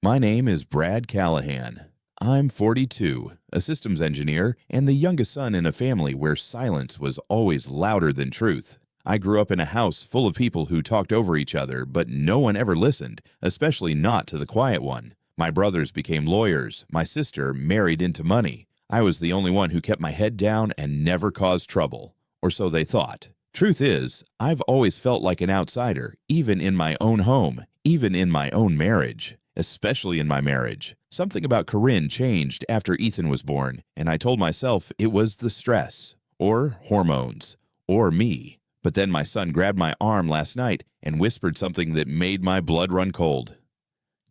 My name is Brad Callahan. I'm 42, a systems engineer, and the youngest son in a family where silence was always louder than truth. I grew up in a house full of people who talked over each other, but no one ever listened, especially not to the quiet one. My brothers became lawyers. My sister married into money. I was the only one who kept my head down and never caused trouble. Or so they thought. Truth is, I've always felt like an outsider, even in my own home, even in my own marriage. Especially in my marriage. Something about Corinne changed after Ethan was born, and I told myself it was the stress, or hormones, or me. But then my son grabbed my arm last night and whispered something that made my blood run cold.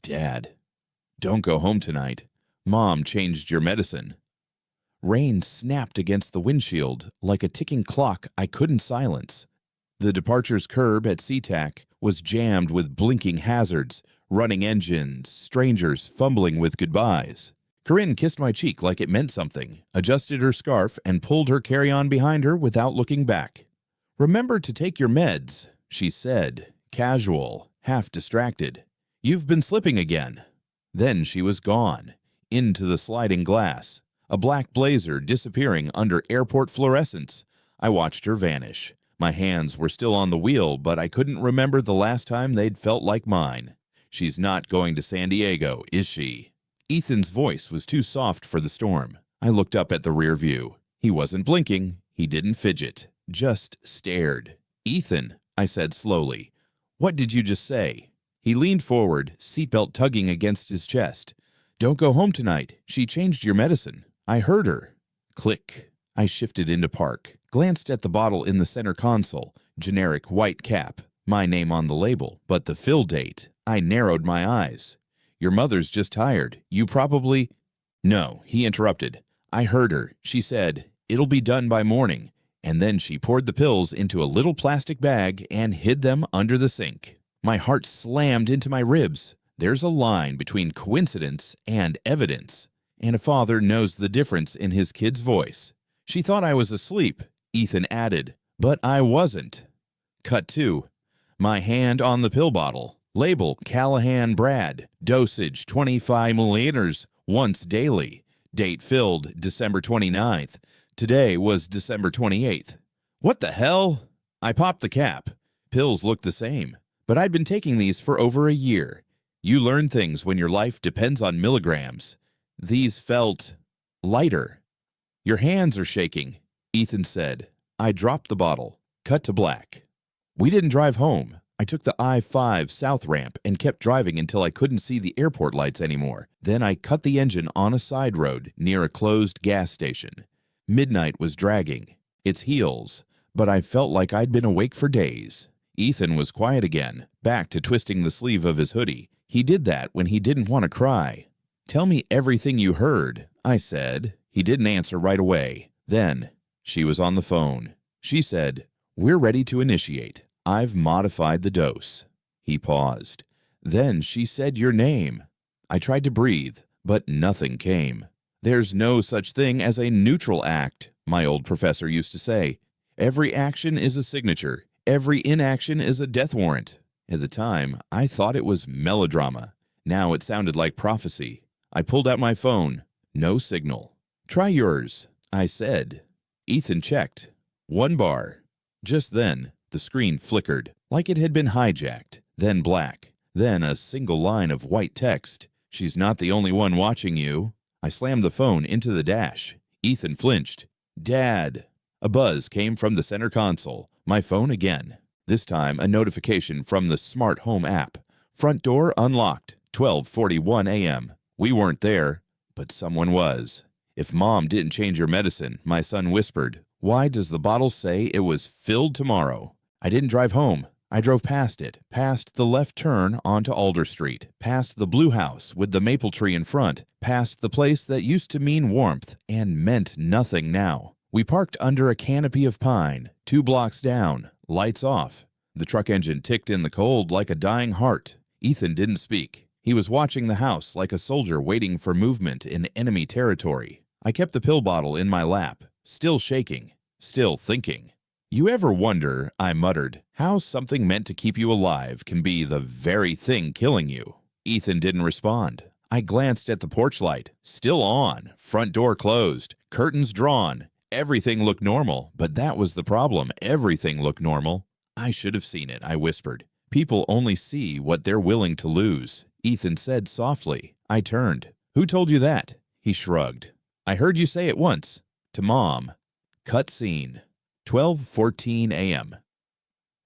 "Dad, don't go home tonight. Mom changed your medicine." Rain snapped against the windshield like a ticking clock I couldn't silence. The departures curb at SeaTac was jammed with blinking hazards, running engines, strangers fumbling with goodbyes. Corinne kissed my cheek like it meant something, adjusted her scarf, and pulled her carry-on behind her without looking back. "Remember to take your meds," she said, casual, half distracted. "You've been slipping again." Then she was gone, into the sliding glass, a black blazer disappearing under airport fluorescence. I watched her vanish. My hands were still on the wheel, but I couldn't remember the last time they'd felt like mine. "She's not going to San Diego, is she?" Ethan's voice was too soft for the storm. I looked up at the rear view. He wasn't blinking. He didn't fidget. Just stared. "Ethan," I said slowly, "what did you just say?" He leaned forward, seatbelt tugging against his chest. "Don't go home tonight. She changed your medicine. I heard her." Click. I shifted into park, glanced at the bottle in the center console, generic white cap, my name on the label, but the fill date. I narrowed my eyes. "Your mother's just tired. You probably—" "No," he interrupted. "I heard her. She said, 'It'll be done by morning.' And then she poured the pills into a little plastic bag and hid them under the sink." My heart slammed into my ribs. There's a line between coincidence and evidence, and a father knows the difference in his kid's voice. "She thought I was asleep," Ethan added, "but I wasn't." Cut 2. My hand on the pill bottle. Label Callahan Brad. Dosage 25 milliliters once daily. Date filled December 29th. Today was December 28th. What the hell? I popped the cap. Pills looked the same, but I'd been taking these for over a year. You learn things when your life depends on milligrams. These felt lighter. "Your hands are shaking," Ethan said. I dropped the bottle. Cut to black. We didn't drive home. I took the I-5 south ramp and kept driving until I couldn't see the airport lights anymore. Then I cut the engine on a side road near a closed gas station. Midnight was dragging its heels, but I felt like I'd been awake for days. Ethan was quiet again, back to twisting the sleeve of his hoodie. He did that when he didn't want to cry. "Tell me everything you heard," I said. He didn't answer right away. Then she was on the phone. She said, "We're ready to initiate. I've modified the dose." He paused. Then she said your name. I tried to breathe, but nothing came. "There's no such thing as a neutral act," my old professor used to say. "Every action is a signature. Every inaction is a death warrant." At the time, I thought it was melodrama. Now it sounded like prophecy. I pulled out my phone. No signal. "Try yours," I said. Ethan checked. 1 bar. Just then, the screen flickered, like it had been hijacked, then black, then a single line of white text. "She's not the only one watching you." I slammed the phone into the dash. Ethan flinched. "Dad." A buzz came from the center console. My phone again. This time, a notification from the smart home app. "Front door unlocked, 12:41 a.m. We weren't there, but someone was. "If Mom didn't change your medicine," my son whispered, "why does the bottle say it was filled tomorrow?" I didn't drive home. I drove past it, past the left turn onto Alder Street, past the blue house with the maple tree in front, past the place that used to mean warmth and meant nothing now. We parked under a canopy of pine, 2 blocks down, lights off. The truck engine ticked in the cold like a dying heart. Ethan didn't speak. He was watching the house like a soldier waiting for movement in enemy territory. I kept the pill bottle in my lap, still shaking, still thinking. "You ever wonder," I muttered, "how something meant to keep you alive can be the very thing killing you?" Ethan didn't respond. I glanced at the porch light. Still on. Front door closed. Curtains drawn. Everything looked normal, but that was the problem. Everything looked normal. I should have seen it, I whispered. People only see what they're willing to lose, Ethan said softly. I turned. Who told you that? He shrugged. I heard you say it once. To Mom. Cut scene. 12:14 a.m.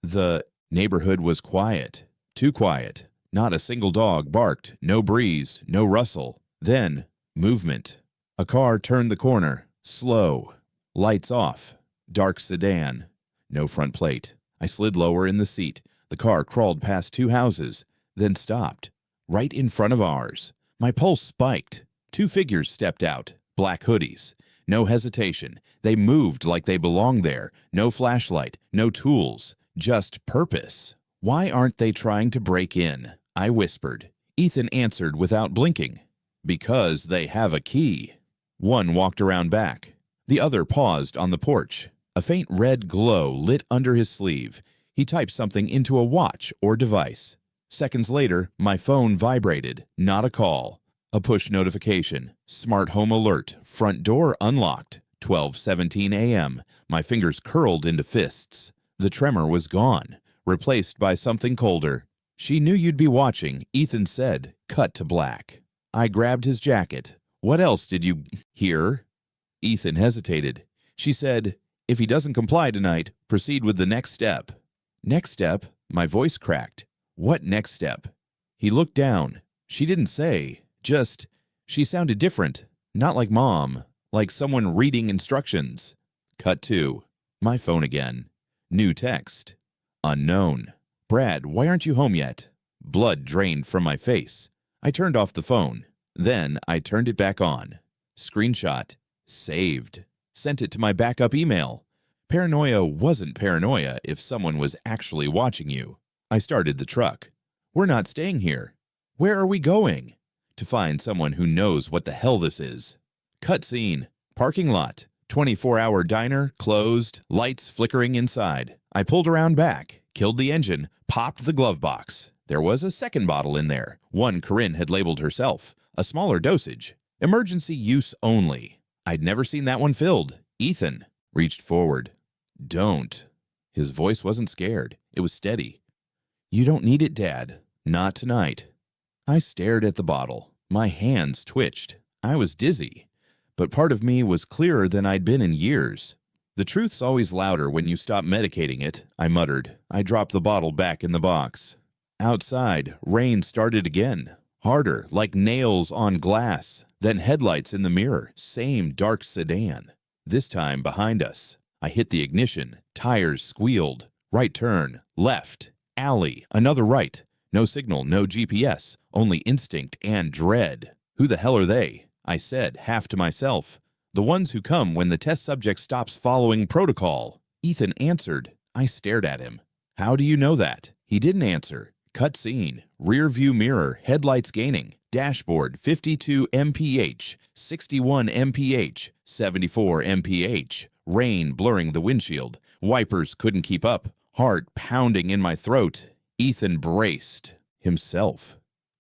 The neighborhood was quiet. Too quiet. Not a single dog barked, no breeze, no rustle. Then, movement. A car turned the corner. Slow. Lights off. Dark sedan. No front plate. I slid lower in the seat. The car crawled past 2 houses, then stopped. Right in front of ours. My pulse spiked. 2 figures stepped out. Black hoodies. No hesitation. They moved like they belonged there. No flashlight. No tools. Just purpose. Why aren't they trying to break in? I whispered. Ethan answered without blinking. Because they have a key. One walked around back. The other paused on the porch. A faint red glow lit under his sleeve. He typed something into a watch or device. Seconds later, my phone vibrated. Not a call. A push notification. Smart home alert. Front door unlocked. 12:17 a.m. My fingers curled into fists. The tremor was gone, replaced by something colder. She knew you'd be watching, Ethan said. Cut to black. I grabbed his jacket. What else did you hear? Ethan hesitated. She said, if he doesn't comply tonight, proceed with the next step. Next step? My voice cracked. What next step? He looked down. She didn't say. Just, she sounded different. Not like Mom. Like someone reading instructions. Cut to. My phone again. New text. Unknown. Brad, why aren't you home yet? Blood drained from my face. I turned off the phone. Then I turned it back on. Screenshot. Saved. Sent it to my backup email. Paranoia wasn't paranoia if someone was actually watching you. I started the truck. We're not staying here. Where are we going? To find someone who knows what the hell this is. Cut scene. Parking lot. 24-hour diner, closed, lights flickering inside. I pulled around back, killed the engine, popped the glove box. There was a second bottle in there. One Corinne had labeled herself. A smaller dosage. Emergency use only. I'd never seen that one filled. Ethan reached forward. Don't. His voice wasn't scared. It was steady. You don't need it, Dad. Not tonight. I stared at the bottle. My hands twitched. I was dizzy. But part of me was clearer than I'd been in years. The truth's always louder when you stop medicating it, I muttered. I dropped the bottle back in the box. Outside, rain started again. Harder, like nails on glass. Then headlights in the mirror. Same dark sedan. This time behind us. I hit the ignition. Tires squealed. Right turn. Left. Alley. Another right. No signal, no GPS. Only instinct and dread. Who the hell are they? I said, half to myself. The ones who come when the test subject stops following protocol. Ethan answered. I stared at him. How do you know that? He didn't answer. Cut scene. Rear view mirror. Headlights gaining. Dashboard 52 mph. 61 mph. 74 mph. Rain blurring the windshield. Wipers couldn't keep up. Heart pounding in my throat. Ethan braced. Himself.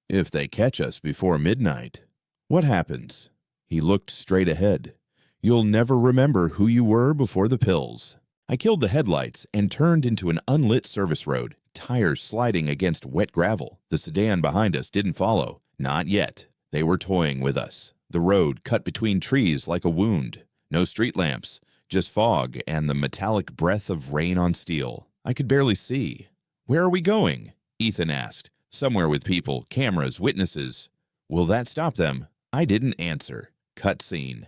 If they catch us before midnight. What happens? He looked straight ahead. You'll never remember who you were before the pills. I killed the headlights and turned into an unlit service road, tires sliding against wet gravel. The sedan behind us didn't follow. Not yet. They were toying with us. The road cut between trees like a wound. No street lamps, just fog and the metallic breath of rain on steel. I could barely see. Where are we going? Ethan asked. Somewhere with people, cameras, witnesses. Will that stop them? I didn't answer. Cut scene.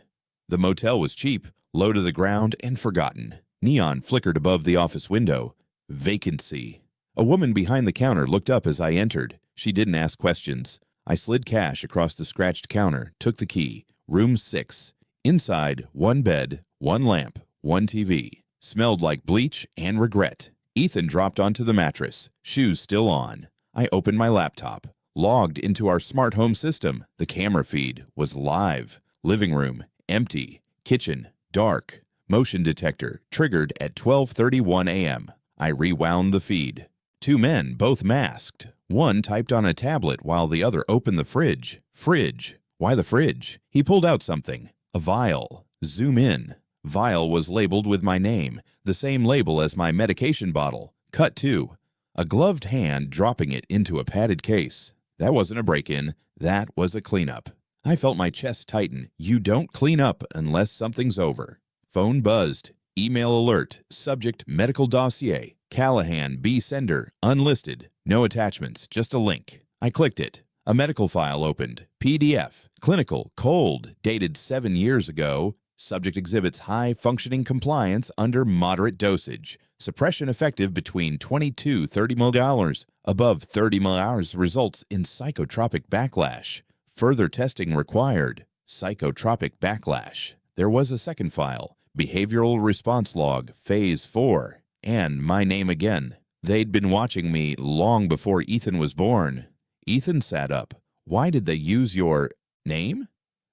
The motel was cheap, low to the ground, and forgotten. Neon flickered above the office window. Vacancy. A woman behind the counter looked up as I entered. She didn't ask questions. I slid cash across the scratched counter, took the key. Room 6. Inside, 1 bed, 1 lamp, 1 TV. Smelled like bleach and regret. Ethan dropped onto the mattress, shoes still on. I opened my laptop. Logged into our smart home system. The camera feed was live. Living room, empty. Kitchen, dark. Motion detector, triggered at 12:31 a.m. I rewound the feed. Two men, both masked. One typed on a tablet while the other opened the fridge. Fridge. Why the fridge? He pulled out something. A vial. Zoom in. Vial was labeled with my name, the same label as my medication bottle. Cut 2. A gloved hand dropping it into a padded case. That wasn't a break-in. That was a cleanup. I felt my chest tighten. You don't clean up unless something's over. Phone buzzed. Email alert. Subject medical dossier. Callahan, B. Sender. Unlisted. No attachments. Just a link. I clicked it. A medical file opened. PDF. Clinical. Cold. Dated 7 years ago. Subject exhibits high functioning compliance under moderate dosage. Suppression effective between 20–30 mg. Above 30 mg results in psychotropic backlash. Further testing required. Psychotropic backlash. There was a second file. Behavioral response log, phase 4. And my name again. They'd been watching me long before Ethan was born. Ethan sat up. Why did they use your name?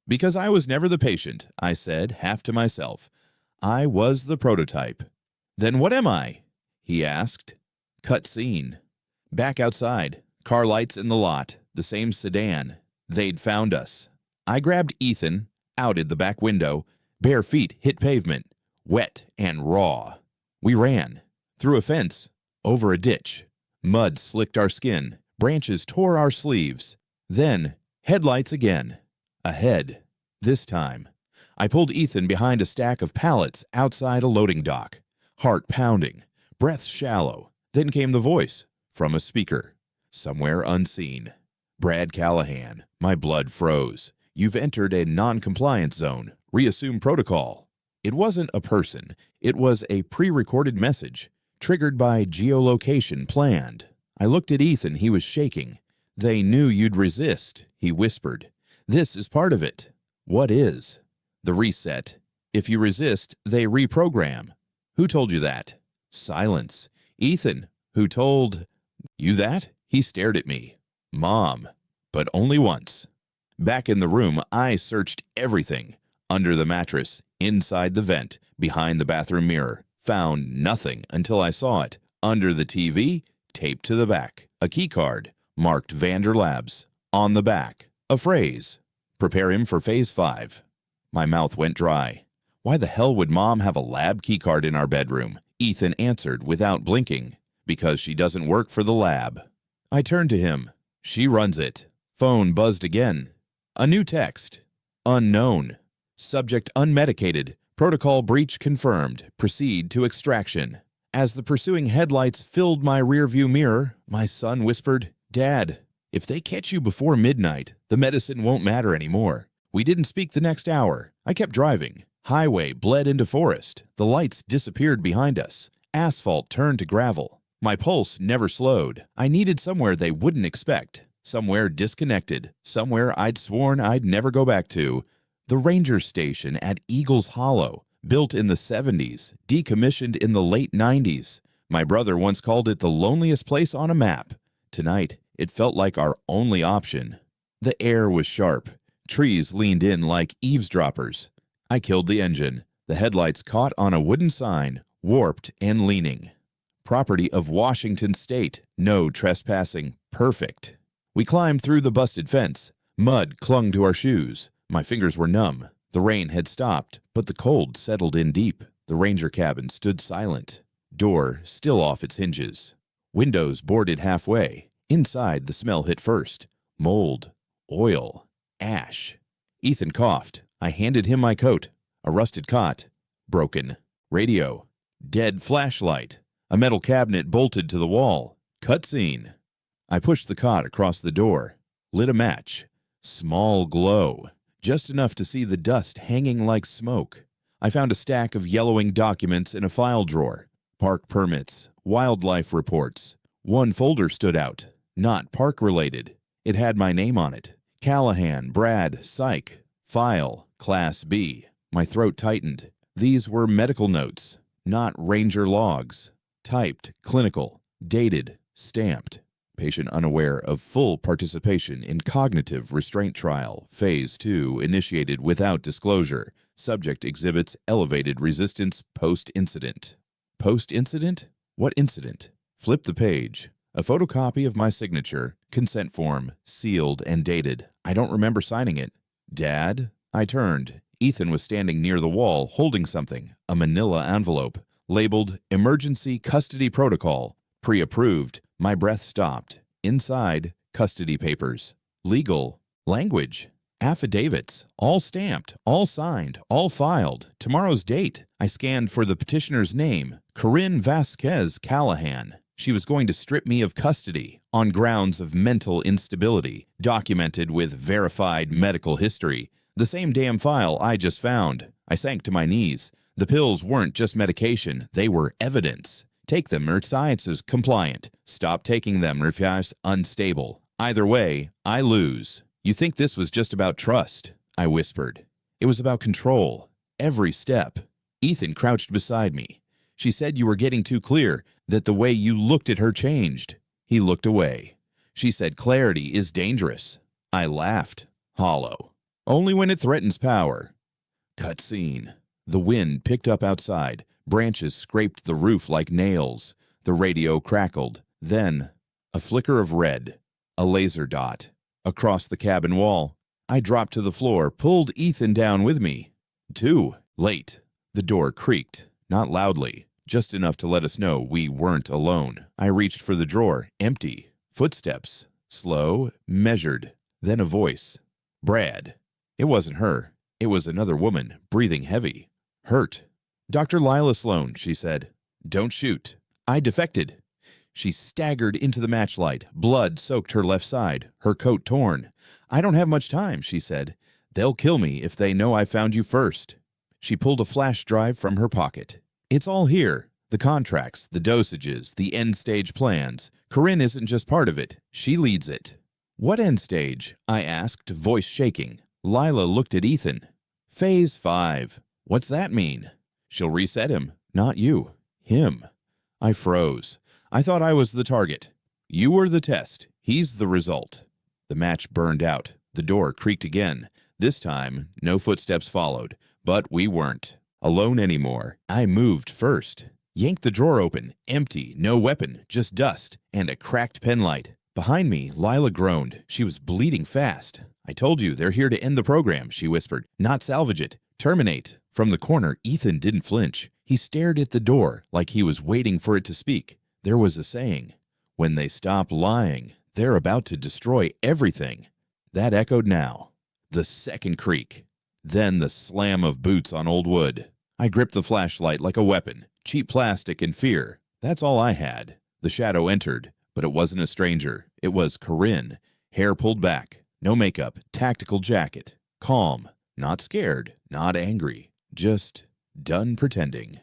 Because I was never the patient, I said, half to myself. I was the prototype. Then what am I? He asked. Cut scene. Back outside. Car lights in the lot. The same sedan. They'd found us. I grabbed Ethan, outed the back window. Bare feet hit pavement. Wet and raw. We ran. Through a fence. Over a ditch. Mud slicked our skin. Branches tore our sleeves. Then, headlights again. Ahead. This time. I pulled Ethan behind a stack of pallets outside a loading dock. Heart pounding. Breath shallow. Then came the voice. From a speaker. Somewhere unseen. Brad Callahan. My blood froze. You've entered a non-compliance zone. Reassume protocol. It wasn't a person. It was a pre-recorded message. Triggered by geolocation planned. I looked at Ethan. He was shaking. They knew you'd resist, he whispered. This is part of it. What is? The reset. If you resist, they reprogram. Who told you that? Silence. Ethan. Who told you that? He stared at me. Mom. But only once. Back in the room, I searched everything. Under the mattress, inside the vent, behind the bathroom mirror. Found nothing until I saw it. Under the TV, taped to the back. A key card, marked Vander Labs. On the back, a phrase. Prepare him for phase 5. My mouth went dry. Why the hell would Mom have a lab keycard in our bedroom? Ethan answered without blinking. Because she doesn't work for the lab. I turned to him. She runs it. Phone buzzed again. A new text. Unknown. Subject unmedicated. Protocol breach confirmed. Proceed to extraction. As the pursuing headlights filled my rearview mirror, my son whispered, Dad, if they catch you before midnight, the medicine won't matter anymore. We didn't speak the next hour. I kept driving. Highway bled into forest. The lights disappeared behind us. Asphalt turned to gravel. My pulse never slowed. I needed somewhere they wouldn't expect. Somewhere disconnected. Somewhere I'd sworn I'd never go back to. The ranger station at Eagles Hollow. Built in the 70s. Decommissioned in the late 90s. My brother once called it the loneliest place on a map. Tonight, it felt like our only option. The air was sharp. Trees leaned in like eavesdroppers. I killed the engine. The headlights caught on a wooden sign, warped and leaning. Property of Washington State. No trespassing. Perfect. We climbed through the busted fence. Mud clung to our shoes. My fingers were numb. The rain had stopped, but the cold settled in deep. The ranger cabin stood silent. Door still off its hinges. Windows boarded halfway. Inside, the smell hit first. Mold. Oil. Ash. Ethan coughed. I handed him my coat. A rusted cot. Broken. Radio. Dead flashlight. A metal cabinet bolted to the wall. Cutscene. I pushed the cot across the door. Lit a match. Small glow. Just enough to see the dust hanging like smoke. I found a stack of yellowing documents in a file drawer. Park permits. Wildlife reports. One folder stood out. Not park-related. It had my name on it. Callahan, Brad, Psych. File, Class B. My throat tightened. These were medical notes, not ranger logs. Typed, clinical, dated, stamped. Patient unaware of full participation in cognitive restraint trial, phase 2, initiated without disclosure. Subject exhibits elevated resistance post-incident. Post-incident? What incident? Flip the page. A photocopy of my signature, consent form, sealed and dated. I don't remember signing it. Dad? I turned. Ethan was standing near the wall, holding something, a manila envelope, labeled Emergency Custody Protocol, pre-approved. My breath stopped. Inside, custody papers. Legal. Language. Affidavits. All stamped, all signed, all filed. Tomorrow's date. I scanned for the petitioner's name, Corinne Vasquez Callahan. She was going to strip me of custody on grounds of mental instability, documented with verified medical history. The same damn file I just found. I sank to my knees. The pills weren't just medication, they were evidence. Take them or science is compliant. Stop taking them or it's unstable. Either way, I lose. You think this was just about trust? I whispered. It was about control. Every step. Ethan crouched beside me. She said you were getting too clear, that the way you looked at her changed. He looked away. She said clarity is dangerous. I laughed. Hollow. Only when it threatens power. Cutscene. The wind picked up outside. Branches scraped the roof like nails. The radio crackled. Then, a flicker of red. A laser dot. Across the cabin wall. I dropped to the floor, pulled Ethan down with me. Too late. The door creaked. Not loudly. Just enough to let us know we weren't alone. I reached for the drawer. Empty. Footsteps. Slow. Measured. Then a voice. Brad. It wasn't her. It was another woman, breathing heavy. Hurt. Dr. Lila Sloan, she said. Don't shoot. I defected. She staggered into the matchlight. Blood soaked her left side, her coat torn. I don't have much time, she said. They'll kill me if they know I found you first. She pulled a flash drive from her pocket. It's all here. The contracts, the dosages, the end-stage plans. Corinne isn't just part of it. She leads it. What end stage? I asked, voice shaking. Lila looked at Ethan. Phase 5. What's that mean? She'll reset him. Not you. Him. I froze. I thought I was the target. You were the test. He's the result. The match burned out. The door creaked again. This time, no footsteps followed. But we weren't alone anymore. I moved first. Yanked the drawer open. Empty. No weapon. Just dust. And a cracked penlight. Behind me, Lila groaned. She was bleeding fast. I told you, they're here to end the program, she whispered. Not salvage it. Terminate. From the corner, Ethan didn't flinch. He stared at the door like he was waiting for it to speak. There was a saying, when they stop lying, they're about to destroy everything. That echoed now. The second creak. Then the slam of boots on old wood. I gripped the flashlight like a weapon. Cheap plastic and fear. That's all I had. The shadow entered, but it wasn't a stranger. It was Corinne. Hair pulled back. No makeup. Tactical jacket. Calm. Not scared. Not angry. Just done pretending.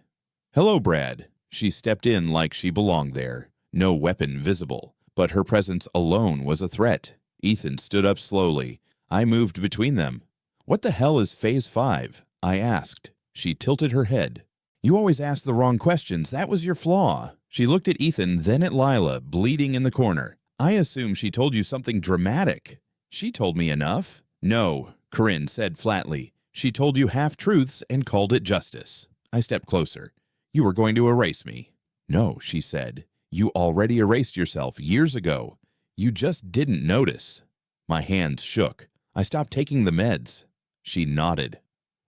Hello, Brad. She stepped in like she belonged there. No weapon visible, but her presence alone was a threat. Ethan stood up slowly. I moved between them. What the hell is Phase 5? I asked. She tilted her head. You always ask the wrong questions. That was your flaw. She looked at Ethan, then at Lila, bleeding in the corner. I assume she told you something dramatic. She told me enough. No, Corinne said flatly. She told you half-truths and called it justice. I stepped closer. You were going to erase me. No, she said. You already erased yourself years ago. You just didn't notice. My hands shook. I stopped taking the meds. She nodded.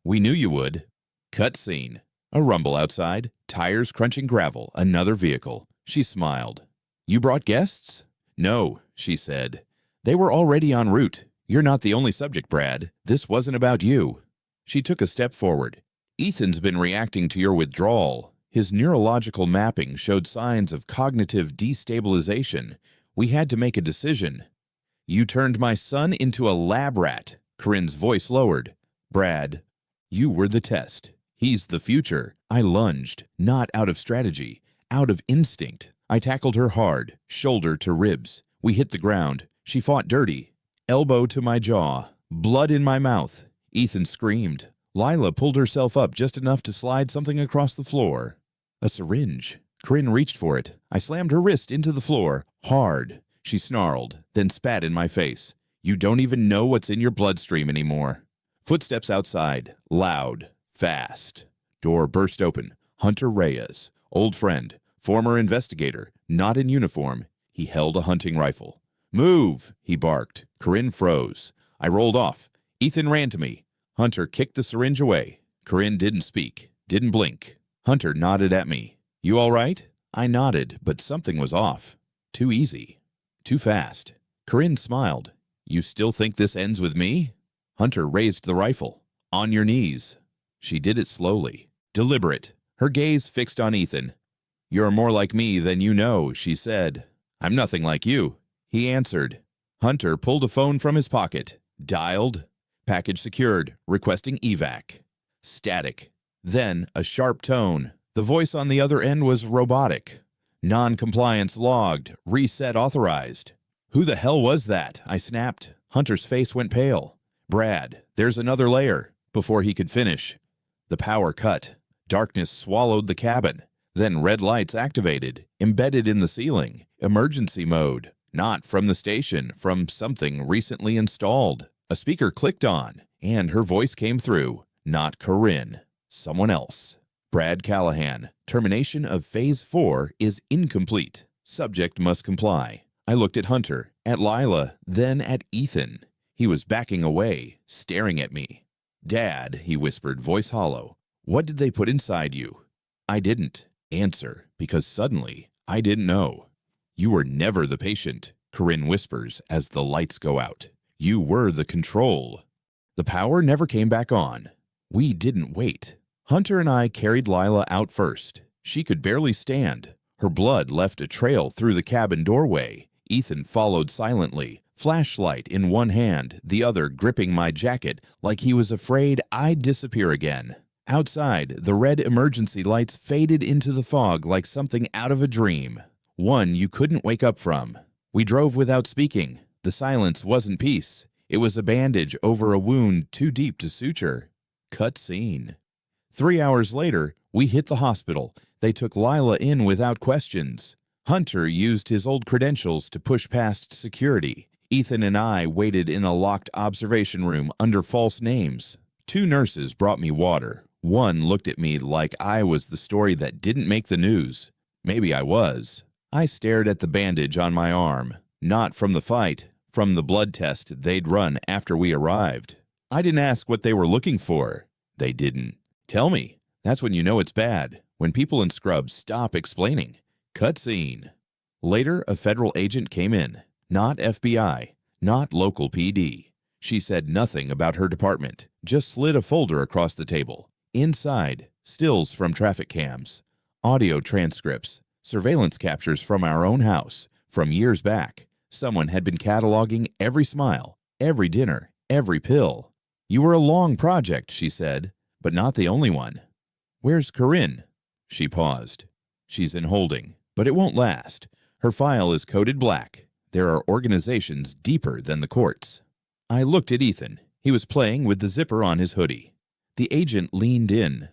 We knew you would. Cutscene. A rumble outside. Tires crunching gravel. Another vehicle. She smiled. You brought guests? No, she said. They were already en route. You're not the only subject, Brad. This wasn't about you. She took a step forward. Ethan's been reacting to your withdrawal. His neurological mapping showed signs of cognitive destabilization. We had to make a decision. You turned my son into a lab rat. Corinne's voice lowered. Brad, you were the test. He's the future. I lunged, not out of strategy, out of instinct. I tackled her hard, shoulder to ribs. We hit the ground. She fought dirty. Elbow to my jaw. Blood in my mouth. Ethan screamed. Lila pulled herself up just enough to slide something across the floor. A syringe. Corinne reached for it. I slammed her wrist into the floor, hard. She snarled, then spat in my face. You don't even know what's in your bloodstream anymore. Footsteps outside. Loud. Fast. Door burst open. Hunter Reyes. Old friend. Former investigator. Not in uniform. He held a hunting rifle. "Move!" he barked. Corinne froze. I rolled off. Ethan ran to me. Hunter kicked the syringe away. Corinne didn't speak, didn't blink. Hunter nodded at me. "You all right?" I nodded, but something was off. Too easy. Too fast. Corinne smiled. "You still think this ends with me?" Hunter raised the rifle. "On your knees." She did it slowly, deliberate, her gaze fixed on Ethan. "You're more like me than you know," she said. "I'm nothing like you," he answered. Hunter pulled a phone from his pocket, dialed, package secured, requesting evac. Static. Then a sharp tone. The voice on the other end was robotic. "Non-compliance logged. Reset authorized." "Who the hell was that?" I snapped. Hunter's face went pale. "Brad, there's another layer." Before he could finish, the power cut. Darkness swallowed the cabin. Then red lights activated, embedded in the ceiling. Emergency mode. Not from the station, from something recently installed. A speaker clicked on, and her voice came through. Not Corinne. Someone else. "Brad Callahan. Termination of Phase 4 is incomplete. Subject must comply." I looked at Hunter, at Lila, then at Ethan. He was backing away, staring at me. "Dad," he whispered, voice hollow, "what did they put inside you?" I didn't answer, because suddenly I didn't know. "You were never the patient," Corinne whispers as the lights go out. "You were the control." The power never came back on. We didn't wait. Hunter and I carried Lila out first. She could barely stand. Her blood left a trail through the cabin doorway. Ethan followed silently, flashlight in one hand, the other gripping my jacket like he was afraid I'd disappear again. Outside, the red emergency lights faded into the fog like something out of a dream, one you couldn't wake up from. We drove without speaking. The silence wasn't peace. It was a bandage over a wound too deep to suture. Cut scene. 3 hours later, we hit the hospital. They took Lila in without questions. Hunter used his old credentials to push past security. Ethan and I waited in a locked observation room under false names. 2 nurses brought me water. One looked at me like I was the story that didn't make the news. Maybe I was. I stared at the bandage on my arm. Not from the fight, from the blood test they'd run after we arrived. I didn't ask what they were looking for. They didn't. Tell me. That's when you know it's bad. When people in scrubs stop explaining. Cut scene. Later, a federal agent came in. Not FBI. Not local PD. She said nothing about her department. Just slid a folder across the table. Inside, stills from traffic cams. Audio transcripts. Surveillance captures from our own house. From years back. Someone had been cataloging every smile, every dinner, every pill. "You were a long project," she said, "but not the only one." "Where's Corinne?" She paused. "She's in holding, but it won't last. Her file is coded black. There are organizations deeper than the courts." I looked at Ethan. He was playing with the zipper on his hoodie. The agent leaned in.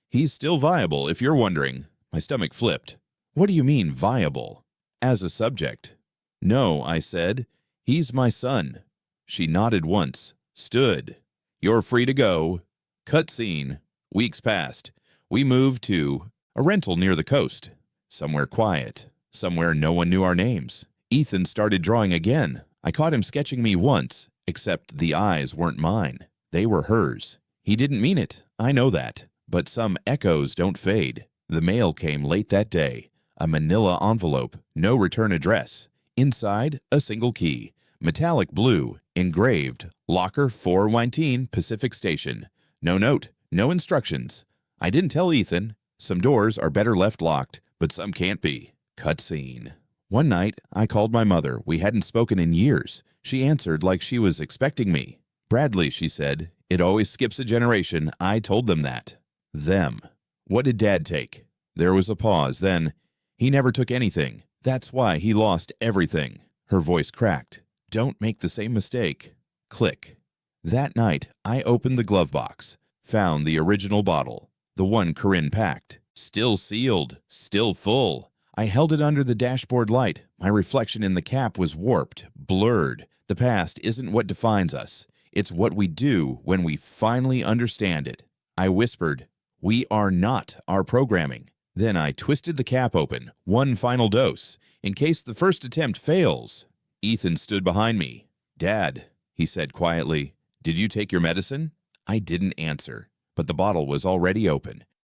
"He's still viable, if you're wondering." My stomach flipped. "What do you mean, viable?" "As a subject." "No," I said. "He's my son." She nodded once, stood. "You're free to go." Cut scene. Weeks passed. We moved to a rental near the coast. Somewhere quiet. Somewhere no one knew our names. Ethan started drawing again. I caught him sketching me once, except the eyes weren't mine. They were hers. He didn't mean it. I know that. But some echoes don't fade. The mail came late that day. A manila envelope, no return address. Inside, a single key. Metallic blue, engraved, Locker 419 Pacific Station. No note, no instructions. I didn't tell Ethan. Some doors are better left locked, but some can't be. Cut scene. One night, I called my mother. We hadn't spoken in years. She answered like she was expecting me. "Bradley," she said. "It always skips a generation. I told them that." Them. "What did Dad take?" There was a pause, then, "He never took anything. That's why he lost everything." Her voice cracked. "Don't make the same mistake." Click. That night, I opened the glove box, found the original bottle, the one Corinne packed, still sealed, still full. I held it under the dashboard light. My reflection in the cap was warped, blurred. The past isn't what defines us. It's what we do when we finally understand it. I whispered, "We are not our programming." Then I twisted the cap open, one final dose. in case the first attempt fails. Ethan stood behind me. "Dad," he said quietly, "did you take your medicine?" I didn't answer, but the bottle was already open.